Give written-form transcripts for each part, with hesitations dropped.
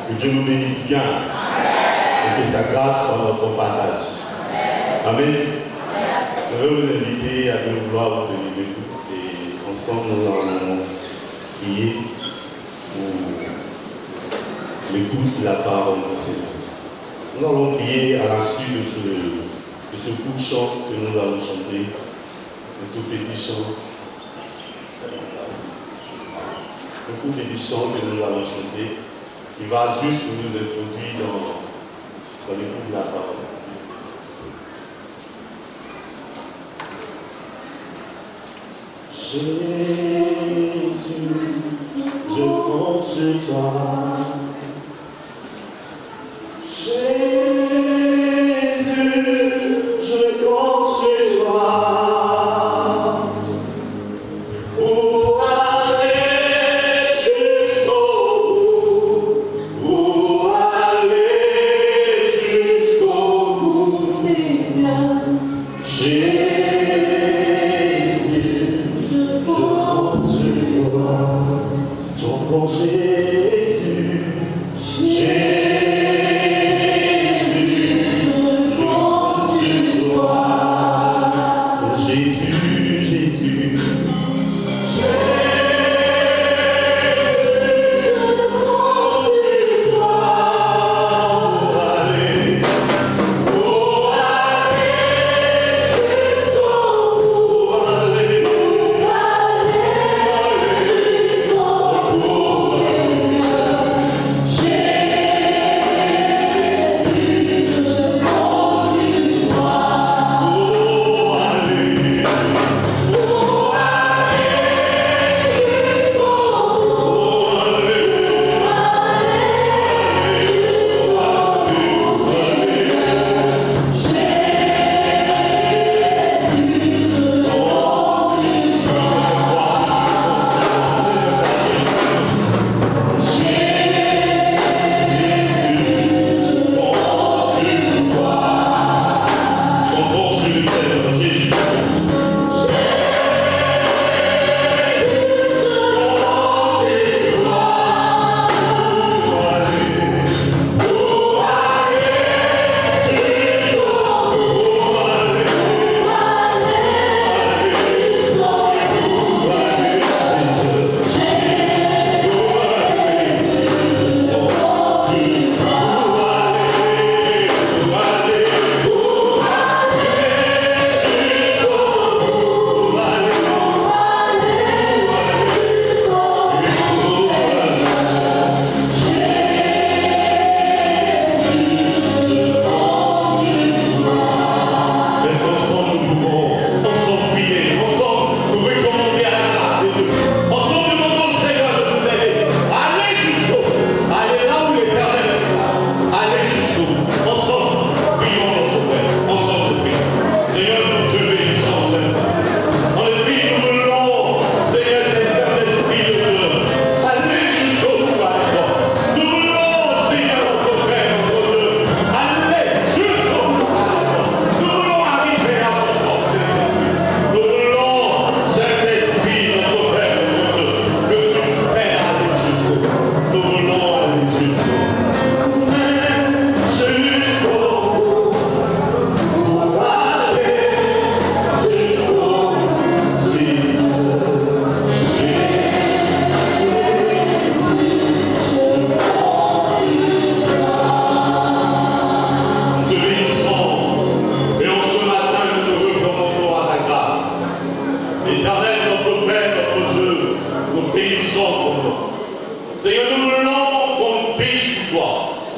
Que Dieu nous bénisse bien. Et que sa grâce soit notre partage. Amen. Je vais vous inviter à bien vouloir vous tenir debout. Et ensemble, nous allons prier pour l'écoute de la parole du Seigneur. Nous allons prier à la suite de ce coup de chant que nous allons chanter. Un tout petit chant. Un tout petit chant que nous allons chanter. Qui va juste nous introduire dans l'écoute de la parole. Jésus, je compte sur toi. Jésus, je compte sur toi. Pour aller jusqu'au bout. Pour aller jusqu'au bout. Seigneur. Jésus. Ton Jésus, Jésus, je compte sur toi. Jésus, Jésus, je compte sur toi. Pour aller jusqu'au bout. Pour aller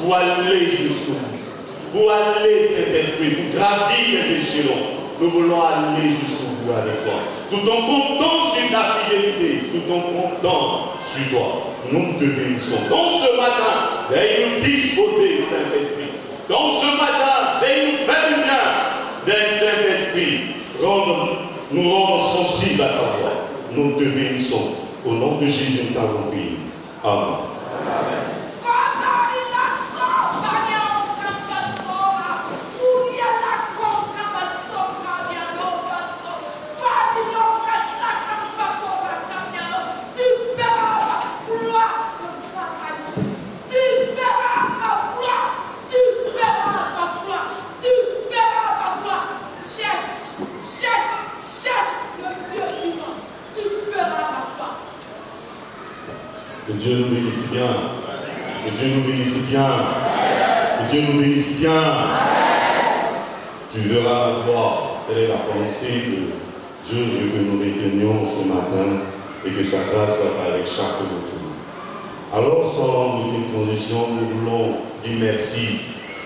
pour aller jusqu'au bout, pour aller, Saint-Esprit, pour gravir les échelons. Nous voulons aller jusqu'au bout avec toi. Tout en comptant sur ta fidélité, tout en comptant sur toi, nous te bénissons. Donc ce matin, veuille nous disposer, Saint-Esprit. Donc ce matin, veuille nous faire du bien, d'un Saint-Esprit. Nous rendons sensibles à ta voix. Nous te bénissons. Au nom de Jésus, nous t'avons prié. Amen. Amen. Tu verras Dieu nous bénisse bien. Que Dieu nous bénisse bien. Que Dieu nous bénisse bien. Tu verras la gloire. Telle est la pensée que Dieu veut que nous retenions ce matin et que sa grâce soit avec chaque d'entre nous. Alors, sans aucune transition, nous voulons dire merci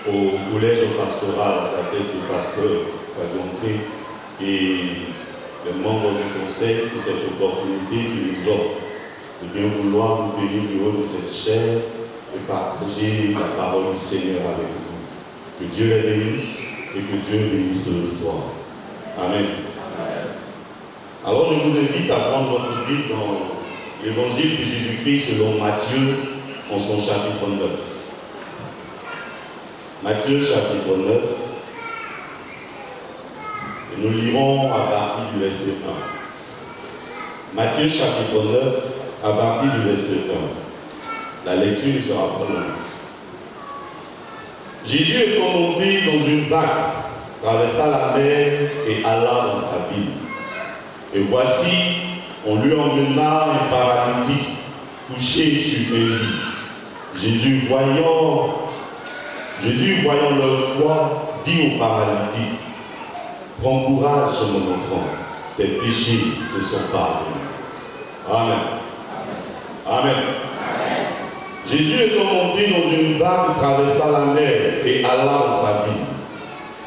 au collège pastoral, à sa tête du pasteur Fadionpré et les membres du conseil pour cette opportunité qui nous offre de bien vouloir vous bénir du haut de cette chair et partager la parole du Seigneur avec vous. Que Dieu les bénisse et que Dieu bénisse le toi. Amen. Alors je vous invite à prendre votre Bible dans l'évangile de Jésus-Christ selon Matthieu en son chapitre 9. Matthieu chapitre 9. Et nous lirons à partir du verset 1. Matthieu chapitre 9 à partir du verset 1. La lecture sera prononcée. Jésus est monté dans une barque, traversa la mer et alla dans sa ville. Et voici, on lui emmena un paralytique couché sur un lit. Jésus, voyant leur foi, dit au paralytique, prends courage, mon enfant, tes péchés te sont pardonnés. Amen. Amen. Jésus est monté dans une barque, traversa la mer et alla dans sa ville.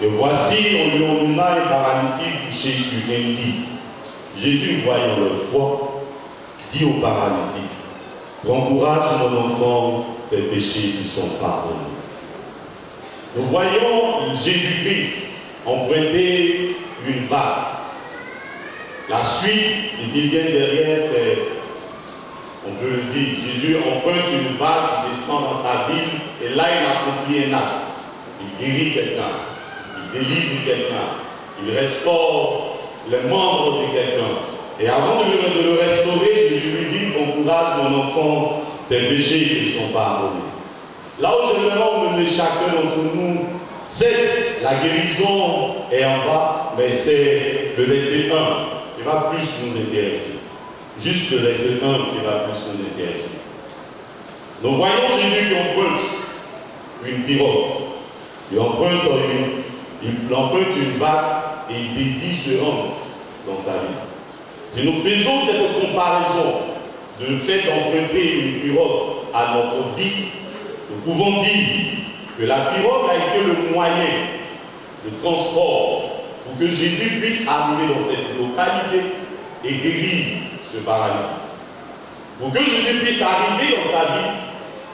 Et voici, on lui emmena un paralytique couché sur un lit. Jésus, voyant leur foi, dit au paralytique, prends courage, mon enfant, tes péchés lui sont pardonnés. Nous voyons Jésus-Christ emprunter une barque. La suite, ce qui vient derrière, c'est, on peut le dire, Jésus emprunte une barque, il descend dans sa ville, et là il accomplit un acte. Il guérit quelqu'un, il délivre quelqu'un, il restaure les membres de quelqu'un. Et avant de le restaurer, Jésus lui dit, prends courage, mon enfant, tes péchés qui sont pardonnés. Là où j'aimerais emmener chacun d'entre nous, c'est la guérison est en bas, mais c'est le verset 1 qui va plus nous intéresser. Juste le verset 1 qui va plus nous intéresser. Nous voyons Jésus qui emprunte une pirogue. Il emprunte une barque et il désire se rendre dans sa vie. Si nous faisons cette comparaison de fait d'emprunter une pirogue à notre vie, nous pouvons dire que la pirogue a été le moyen de transport pour que Jésus puisse arriver dans cette localité et guérir ce paralytique. Pour que Jésus puisse arriver dans sa vie,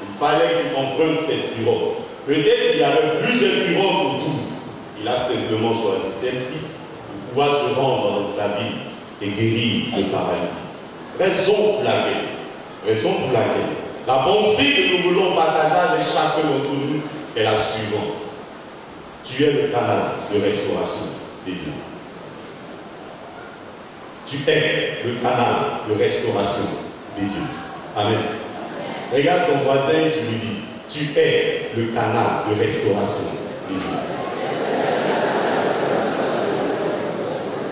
il fallait qu'il emprunte cette pirogue. Peut-être qu'il y avait plusieurs pirogues autour. Il a simplement choisi celle-ci pour pouvoir se rendre dans sa vie et guérir le paralytique. Raison pour laquelle la pensée que nous voulons partager avec chacun d'entre nous est la suivante. Tu es le canal de restauration des dieux. Tu es le canal de restauration des dieux. Amen. Regarde ton voisin et tu lui dis, tu es le canal de restauration des dieux.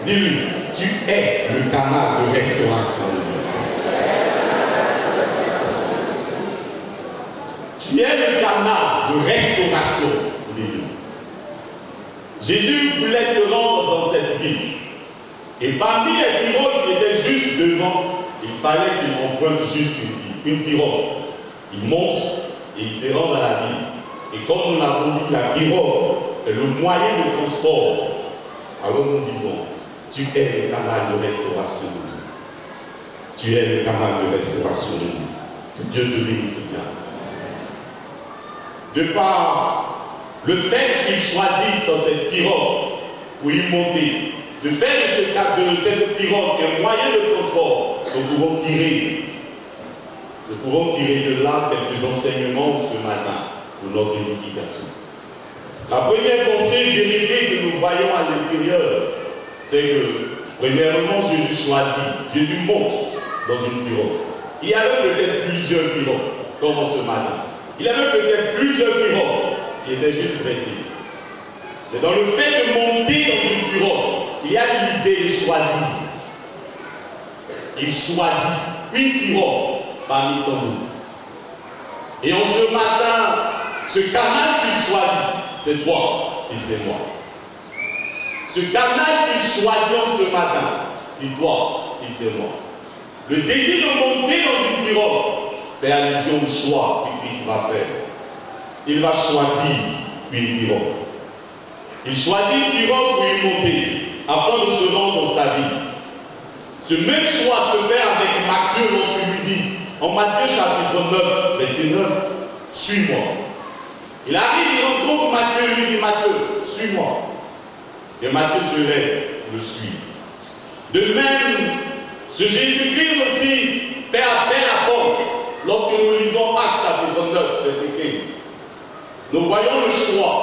Dis-lui, tu es le canal de restauration des dieux. Tu es le canal de restauration des dieux. Jésus voulait se rendre dans cette ville. Et parmi les pirogues qui étaient juste devant, il fallait qu'il emprunte juste une pirogue. Il monte et il se rend dans la ville. Et comme nous l'avons dit, la pirogue est le moyen de transport. Alors nous disons, tu es le canal de restauration de Dieu. Tu es le canal de restauration de Dieu. Que Dieu te bénisse bien. De par le fait qu'il choisisse dans cette pirogue pour y monter, le fait de cette pirogue un moyen de transport, nous pouvons tirer de là quelques enseignements ce matin pour notre édification. La première pensée vérité que nous voyons à l'intérieur, c'est que, premièrement, Jésus choisit, Jésus monte dans une pirogue. Il y avait peut-être plusieurs pirogues, comme ce matin. Il y avait peut-être plusieurs pirogues qui étaient juste dressées. Mais dans le fait de monter dans une pirogue, il y a l'idée de choisir. Il choisit une pirogue parmi tant d'autres. Et en ce matin, ce canal qu'il choisit, c'est toi et c'est moi. Ce canal qu'il choisit en ce matin, c'est toi et c'est moi. Le désir de monter dans une pirogue fait allusion au choix que Christ va faire. Il va choisir une pirogue. Il choisit une pirogue pour y monter afin de se rendre dans sa vie. Ce même choix se fait avec Matthieu lorsqu'il lui dit, en Matthieu chapitre 9, verset 9, suis-moi. Il arrive, il rencontre Matthieu, il lui dit, Matthieu, suis-moi. Et Matthieu se lève, le suit. De même, ce Jésus-Christ aussi fait appel à Paul. Lorsque nous lisons Actes chapitre 9, verset 15, nous voyons le choix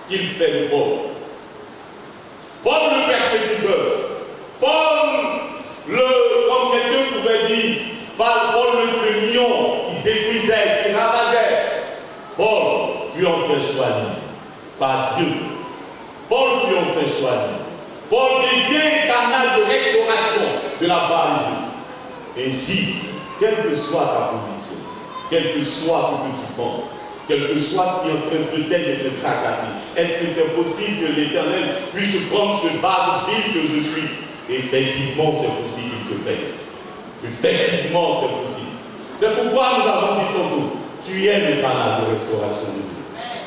qu'il fait de Paul. Paul le persécuteur. Paul, comme quelqu'un pouvait dire, Paul le lion qui détruisait, qui ravageait. Paul fut enfin choisi par Dieu. Paul fut enfin choisi. Paul devient un canal de restauration de la part de Dieu. Ainsi, quelle que soit ta position, quel que soit ce que tu penses, quel que soit ce qui est en train peut-être de te tracasser, est-ce que c'est possible que l'Éternel puisse prendre ce vase vide que je suis? Effectivement, c'est possible qu'il te paye. Effectivement, c'est possible. C'est pourquoi nous avons dit tantôt, tu es le canal de restauration de Dieu.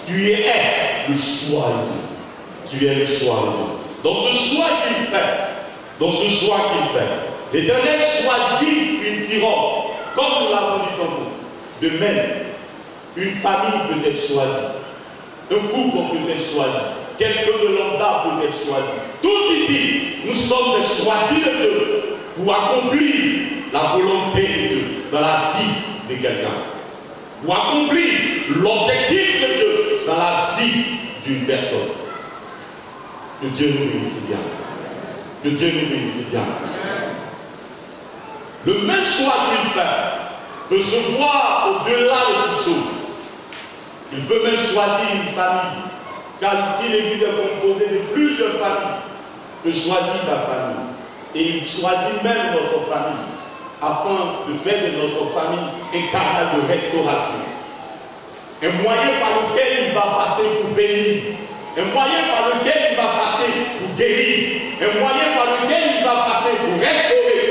Tu es le choix de Dieu. Tu es le choix de Dieu. Dans ce choix qu'il fait, l'Éternel choisit une pirogue, comme nous l'avons dit tantôt. De même, une famille peut être choisie, un couple peut être choisi, quelqu'un de lambda peut être choisi. Tous ici, nous sommes des choisis de Dieu pour accomplir la volonté de Dieu dans la vie de quelqu'un. Pour accomplir l'objectif de Dieu dans la vie d'une personne. Que Dieu nous bénisse bien. Que Dieu nous bénisse bien. Le même choix qu'il fait peut se voir au-delà de toute chose. Il peut même choisir une famille. Car ici, l'Église est composée de plusieurs familles. Il peut choisir ta famille. Et il choisit même notre famille. Afin de faire de notre famille un canal de restauration. Un moyen par lequel il va passer pour bénir. Un moyen par lequel il va passer pour guérir. Un moyen par lequel il va passer pour restaurer.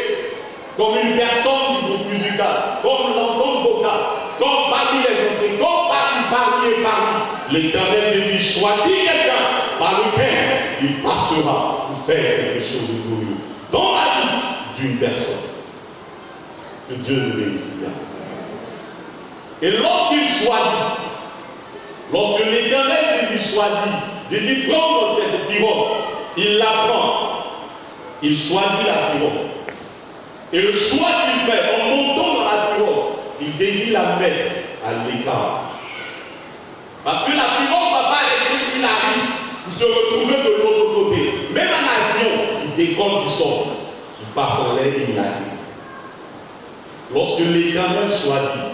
Comme une personne du groupe musical, comme l'ensemble vocal, comme parmi les anciens, comme parmi les parmi. L'Éternel désire choisir quelqu'un par lequel il passera pour faire quelque chose de glorieux dans la vie d'une personne. Que Dieu nous bénisse bien. Et lorsqu'il choisit, lorsque l'Éternel désire choisir, désire prendre cette pirogue, il la prend, il choisit la pirogue. Et le choix qu'il fait en montant dans la pirogue, il désire la mettre à l'écart. Parce que la pirogue ne va pas rester sur la rive pour se retrouver de l'autre côté. Même un avion, il décolle du sol, il passe en l'air et il arrive. Lorsque l'Éternel choisit,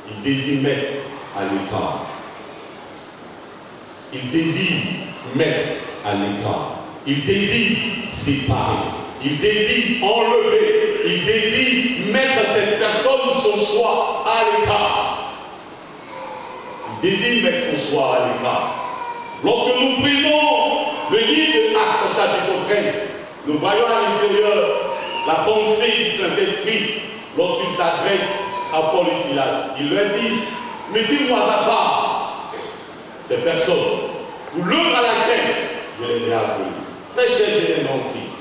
il désire mettre à l'écart. Il désire mettre à l'écart. Il désire séparer. Il désire enlever. Il désire mettre cette personne ou son choix à l'écart. Il désire mettre son choix à l'écart. Lorsque nous prenons le livre de Actes chapitre 13, nous voyons à l'intérieur la pensée du Saint-Esprit lorsqu'il s'adresse à Paul et Silas. Il leur dit, mettez-moi à part ces personnes pour l'œuvre à laquelle je les ai appelés. Très cher bien en Christ.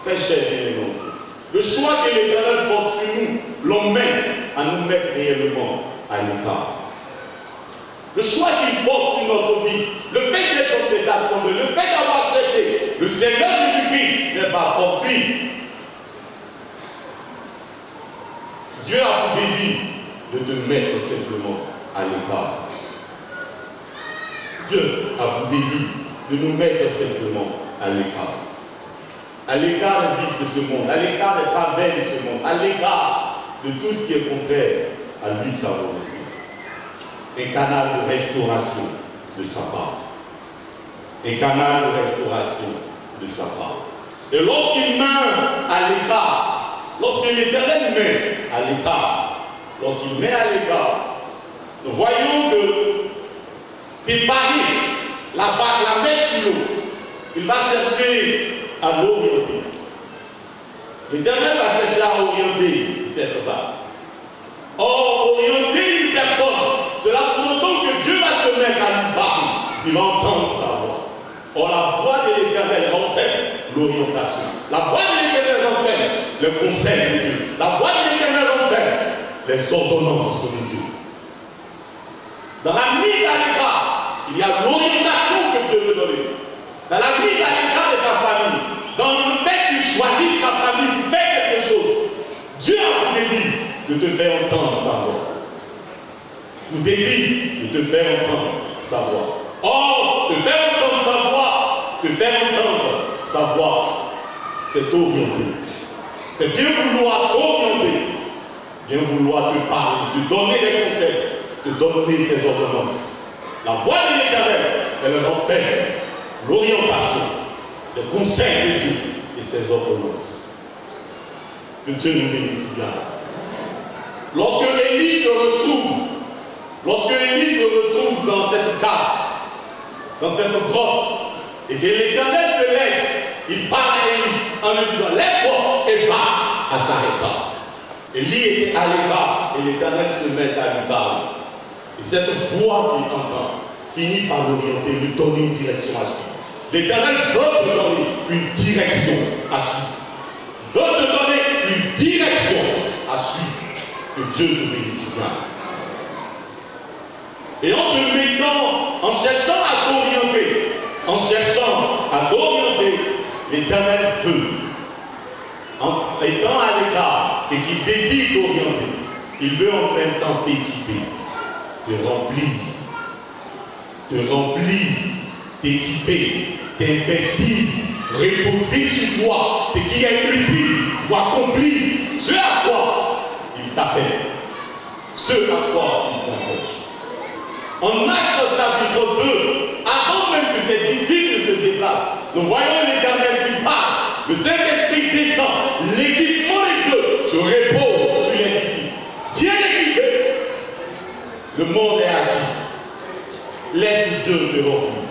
Très cher bien en Christ. Le choix que l'Éternel porte sur nous l'emmène à nous mettre réellement à l'écart. Le choix qu'il porte sur notre vie, le fait d'être dans cette assemblée, le fait d'avoir accepté le Seigneur Jésus-Christ n'est pas fortuit. Dieu a pour désir de te mettre simplement à l'écart. Dieu a pour désir de nous mettre simplement à l'écart. À l'écart des vices de ce monde, à l'écart des travers de ce monde, à l'écart de tout ce qui est contraire à lui, sa volonté. Un canal de restauration de sa part. Un canal de restauration de sa part. Et lorsqu'il meurt à l'écart, lorsque l'Éternel met à l'écart, lorsqu'il met à l'écart, nous voyons que c'est Paris, la mer sur l'eau. Il va chercher à l'orienter. L'Éternel va chercher à orienter cette vague. Or, orienter une personne, cela sous-entend que Dieu va se mettre à lui parler. Il va entendre sa voix. Or, la voix de l'Éternel enseigne l'orientation. La voix de l'Éternel enseigne le conseil de Dieu. La voix de l'Éternel enseigne les ordonnances de Dieu. Dans la mise à l'écart, il y a l'orientation que Dieu veut donner. Dans la mise à l'écart de ta famille, dans le fait que tu choisisses ta famille pour faire quelque chose, Dieu a pour désir de te faire entendre sa voix. Pour désir de te faire entendre sa voix. Or, te faire entendre sa voix, c'est orienter. C'est bien vouloir orienter, bien vouloir te parler, te donner des conseils, te donner ses ordonnances. La voix de l'Éternel, elle leur fait l'orientation, les conseils de Dieu et ses ordonnances. Que Dieu nous bénisse bien. Lorsque Élie se retrouve dans cette cave, dans cette grotte, et que l'Éternel se lève, il parle à Élie en lui disant lève-toi et va à Sarepta. Élie était à l'écart et l'Éternel se met à lui parler. Et cette voix qu'il entend finit par l'orienter, lui donner une direction à suivre. L'Éternel veut te donner une direction à suivre. Veut te donner une direction à suivre. Que Dieu te bénisse bien. Et en te mettant, en cherchant à t'orienter, l'Éternel veut, en étant à l'écart et qu'il désire t'orienter, il veut en même temps t'équiper, te remplir, t'équiper, t'investir, reposer sur toi ce qui est utile pour accomplir ce à quoi il t'appelle. Ce à quoi il t'appelle. En Actes chapitre 2, avant même que ces disciples se déplacent, nous voyons l'Éternel qui parle, le Saint-Esprit descend, l'équipement de Dieu se repose sur les disciples. Bien équipés, le monde est acquis. Laisse Dieu te remplir.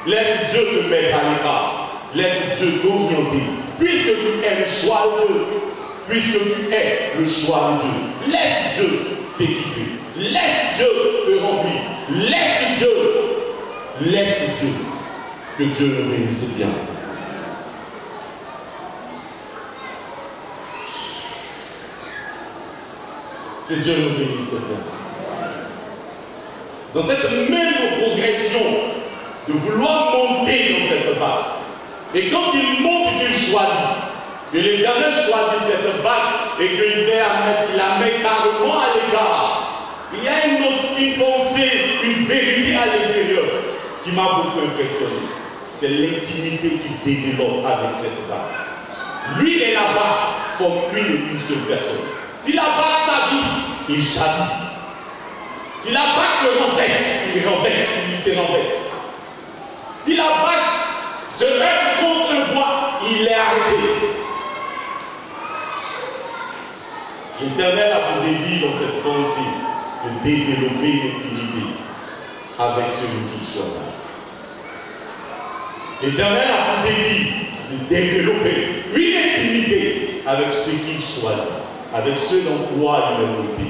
Laisse Dieu te mettre à l'écart. Laisse Dieu t'orienter. Puisque tu es le choix de Dieu. Puisque tu es le choix de Dieu. Laisse Dieu t'équiper. Laisse Dieu te remplir. Laisse Dieu. Que Dieu nous bénisse bien. Que Dieu nous bénisse bien. Dans cette même progression de vouloir monter dans cette vague. Et quand il monte, qu'il choisit, que l'Éternel choisit cette vague et qu'il la met carrément à l'égard. Il y a une pensée, une vérité à l'intérieur qui m'a beaucoup impressionné. C'est l'intimité qu'il développe avec cette vague. Lui et la vague forment une seule personne. Si la vague s'habille, il s'habille. Si la vague se renverse, il se renverse. Si la vague se lève contre le bois, il est arrêté. L'Éternel a pour désir dans cette pensée de développer une intimité avec celui qu'il choisit. L'Éternel a pour désir de développer une intimité avec ceux qu'il choisit, avec ceux dans quoi il est monté,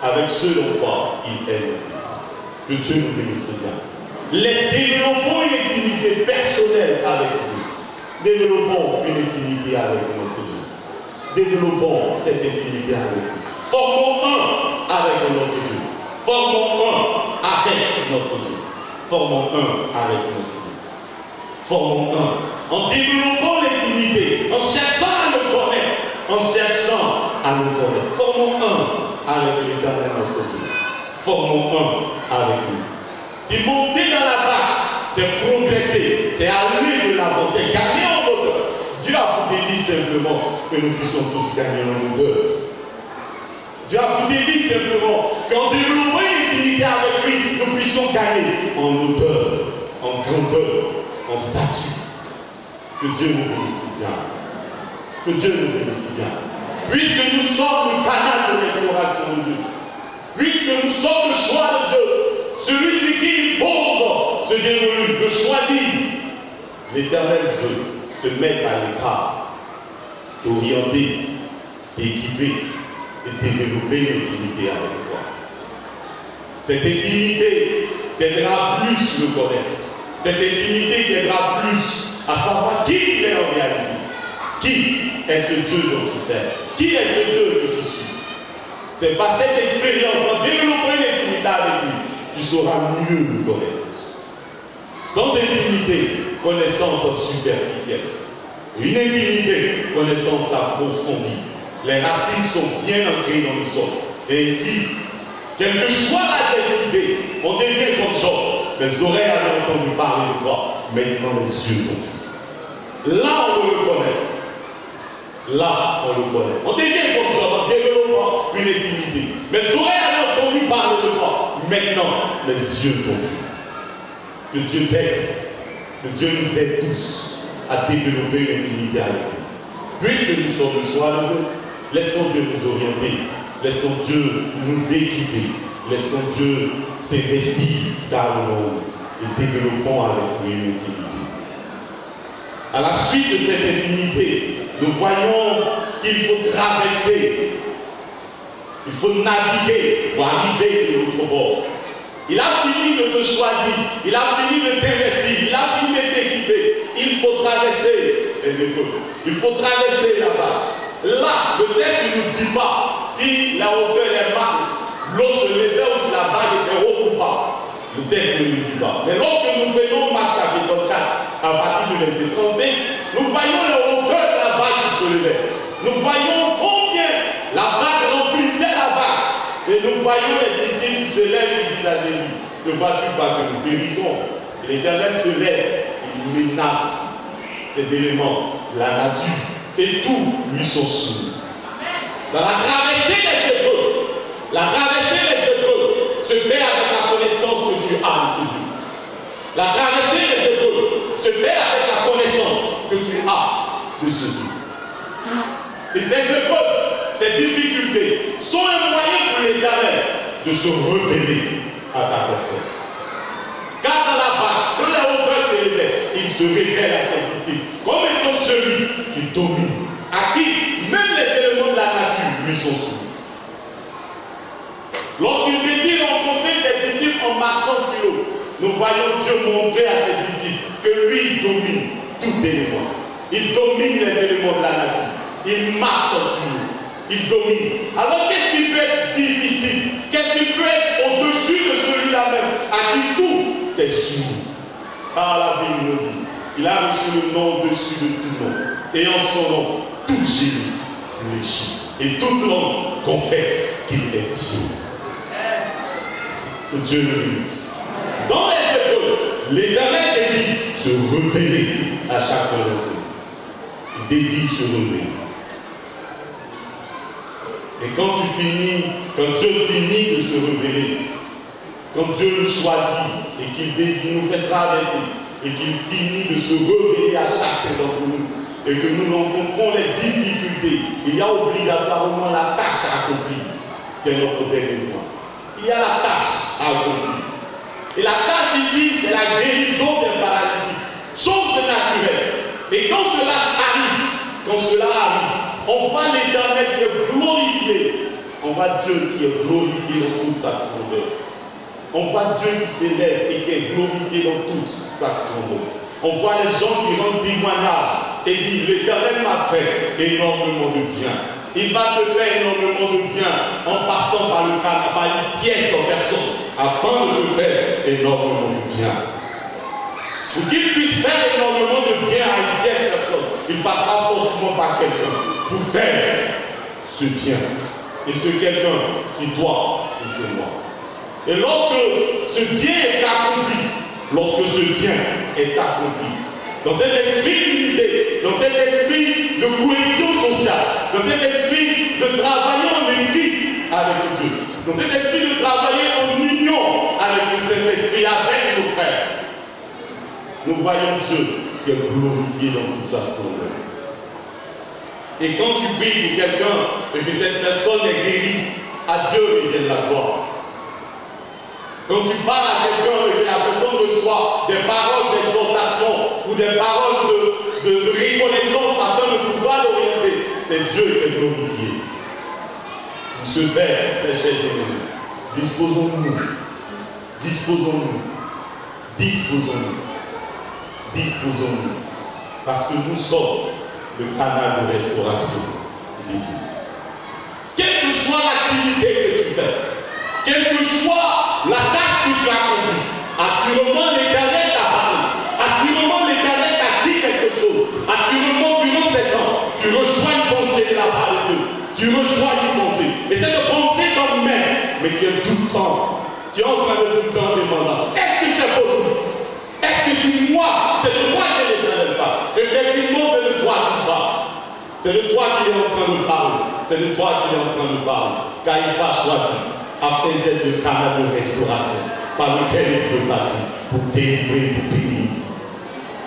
avec ceux dans quoi il est monté. Que Dieu nous bénisse bien. Développons une intimité personnelle avec Dieu. Développons une intimité avec notre Dieu. Développons cette intimité avec Dieu. Formons un avec notre Dieu. Formons un avec notre Dieu. Formons un avec notre Dieu. Formons un. En développant l'intimité, en cherchant à le connaître, en cherchant à le connaître. Formons un avec l'Éternel notre Dieu. Formons un avec lui. Si monter dans la vague, c'est progresser, c'est aller de l'avant, c'est gagner en hauteur. Dieu a pour désir simplement que nous puissions tous gagner en hauteur. Dieu a pour désir simplement qu'en développant une intimité avec lui, nous puissions gagner en hauteur, en grandeur, en statut. Que Dieu nous bénisse bien. Que Dieu nous bénisse bien. Puisque nous sommes le canal de restauration de Dieu. puisque nous sommes le choix de Dieu, celui sur qui il pose se déroule, de choisir. L'Éternel veut te mettre à l'écart, t'orienter, t'équiper et développer une intimité avec toi. Cette intimité t'aidera plus le connaître. Cette intimité t'aidera plus à savoir qui il est en réalité. Qui est ce Dieu dont tu sers? Qui est ce Dieu que tu suis? C'est par cette expérience, en développant une intimité avec lui, tu sauras mieux le connaître. Sans intimité, connaissance superficielle. Une intimité, connaissance approfondie. Les racines sont bien ancrées dans le sol. Et ainsi, quel que soit la décidé, on devient comme Job. Les oreilles avaient entendu parler de toi, maintenant les yeux t'ont vu. Là, on le reconnaît. Là, on le connaît. On devient comme Job en développant une intimité. Mes oreilles avaient entendu parler de toi, maintenant les yeux t'ont vu. Que Dieu t'aide, que Dieu nous aide tous à développer une intimité avec lui. Puisque nous sommes le choix de Dieu, laissons Dieu nous orienter, laissons Dieu nous équiper, laissons Dieu s'investir dans le monde et développons avec lui une intimité. À la suite de cette intimité, nous voyons qu'il faut traverser, il faut naviguer pour arriver de l'autre bord. Il a fini de te choisir, il a fini de t'investir, il a fini de t'équiper. Il faut traverser les épreuves, il faut traverser là-bas. Là, le texte ne nous dit pas si la hauteur est mal, l'eau se levait ou si la vague était haute ou pas. Le texte ne nous dit pas. Mais lorsque nous prenons Marc chapitre 4, à partir du verset 35, nous voyons la hauteur de la vague qui se levait. Nous voyons combien la vague remplissait la vague. Et nous voyons les disciples qui se lèvent et disent à Jésus, ne vois-tu pas que nous périssons? Et l'Éternel se lève, il menace ces éléments, la nature, et tout lui sont soumis. Dans la traversée des épreuves, la traversée des épreuves se fait avec la connaissance que tu as de ce Dieu. La traversée des épreuves se fait avec la connaissance que tu as de ce Dieu. Et ces épreuves, ces difficultés sont un moyen pour l'Éternel de se révéler à ta personne. Car dans la vague, quand la hauteur s'élevait, il se révèle à ses disciples comme étant celui qui domine, à qui même les éléments de la nature lui sont soumis. Lorsqu'il décide de rencontrer ses disciples en marchant sur l'eau, nous voyons Dieu montrer à ses disciples que lui, il domine tout élément. Il domine les éléments de la nature. Il marche sur l'eau. Il domine. Alors qu'est-ce qui peut être difficile? Qu'est-ce qui peut être au-dessus de celui-là même, à qui tout est soumis? Car la Bible nous dit, il a reçu le nom au-dessus de tout nom. Et en son nom, tout génie fléchit. Et toute langue confesse qu'il est Dieu. Que Dieu nous bénisse. Dans les épreuves, l'Éternel désire se révéler à chacun d'entre nous. Il désire se révéler. Et quand Dieu finit de se révéler, quand Dieu nous choisit et qu'il désire nous faire traverser, et qu'il finit de se révéler à chacun d'entre nous, et que nous rencontrons les difficultés, il y a obligatoirement la tâche à accomplir, qui est notre dernier point. Il y a la tâche à accomplir. Et la tâche ici, c'est la guérison des paralytiques, chose naturelle. Et quand cela arrive, on voit l'Éternel qui est glorifié. On voit Dieu qui est glorifié dans toute sa splendeur. On voit Dieu qui s'élève et qui est glorifié dans toute sa splendeur. On voit les gens qui rendent témoignage et disent, l'Éternel m'a fait énormément de bien. Il va te faire énormément de bien en passant par une tierce personne afin de te faire énormément de bien. Pour qu'il puisse faire énormément de bien à une tierce personne, il passera forcément par quelqu'un pour faire ce bien. Et ce quelqu'un, c'est toi et c'est moi. Et lorsque ce bien est accompli, dans cet esprit d'unité, dans cet esprit de cohésion sociale, dans cet esprit de travailler en équipe avec Dieu, dans cet esprit de travailler en union avec le Saint-Esprit, avec nos frères, nous voyons Dieu qui est glorifié dans toute sa splendeur. Et quand tu pries pour quelqu'un et que cette personne est guérie, à Dieu revienne la gloire. Quand tu parles à quelqu'un et que la personne reçoit des paroles d'exhortation ou des paroles de reconnaissance afin de pouvoir l'orienter, c'est Dieu qui est glorifié. Pour ce faire, très chers amis, disposons-nous, disposons-nous, disposons-nous, disposons-nous, parce que nous sommes le canal de restauration de Dieu. Quelle que soit l'activité que tu fais, quelle que soit la tâche que tu as accomplie, assurément l'Éternel t'a parlé, assurément l'Éternel t'a dit quelque chose, assurément durant 7 ans, tu reçois une pensée de la part de Dieu, tu reçois une pensée, et cette pensée comme même, mais tu es doutant, tu es en train de douter en demandant, est-ce que c'est possible? Est-ce que c'est moi, c'est de moi que l'Éternel parle? Effectivement, c'est de toi qui parle. C'est de toi qu'il est en train de parler. C'est de toi qu'il est en train de parler. Car il t'a choisi afin d'être le canal de restauration par lequel il peut passer pour délivrer, pour bénir.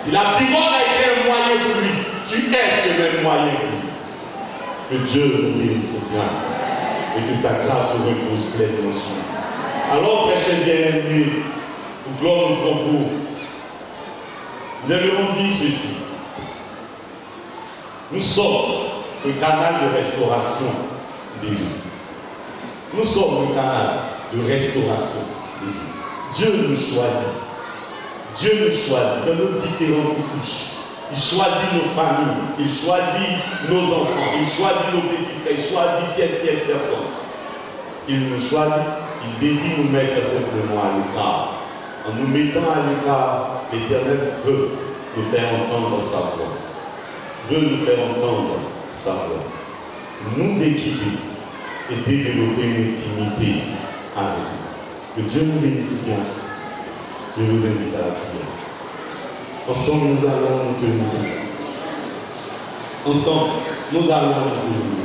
Si la prière a été un moyen pour lui, tu es ce même moyen pour lui. Que Dieu nous bénisse bien et que sa grâce repose pleinement sur nous. Alors, très chers bien-aimés, pour clore nos propos, nous aimerions dire ceci. Nous sommes le canal de restauration de Dieu. Nous sommes le canal de restauration de Dieu. Dieu nous choisit. Dieu nous choisit dans nos différentes couches. Il choisit nos familles, il choisit nos enfants, il choisit nos petits frères, il choisit tierce personnes. Il nous choisit, il désire nous mettre simplement à l'écart. En nous mettant à l'écart, l'Éternel veut nous faire entendre sa voix. Veut nous faire entendre sa voix. Nous équiper et développer une intimité avec lui. Que Dieu nous bénisse bien. Je vous invite à la prière. Ensemble, nous allons nous tenir. Ensemble, nous allons nous tenir.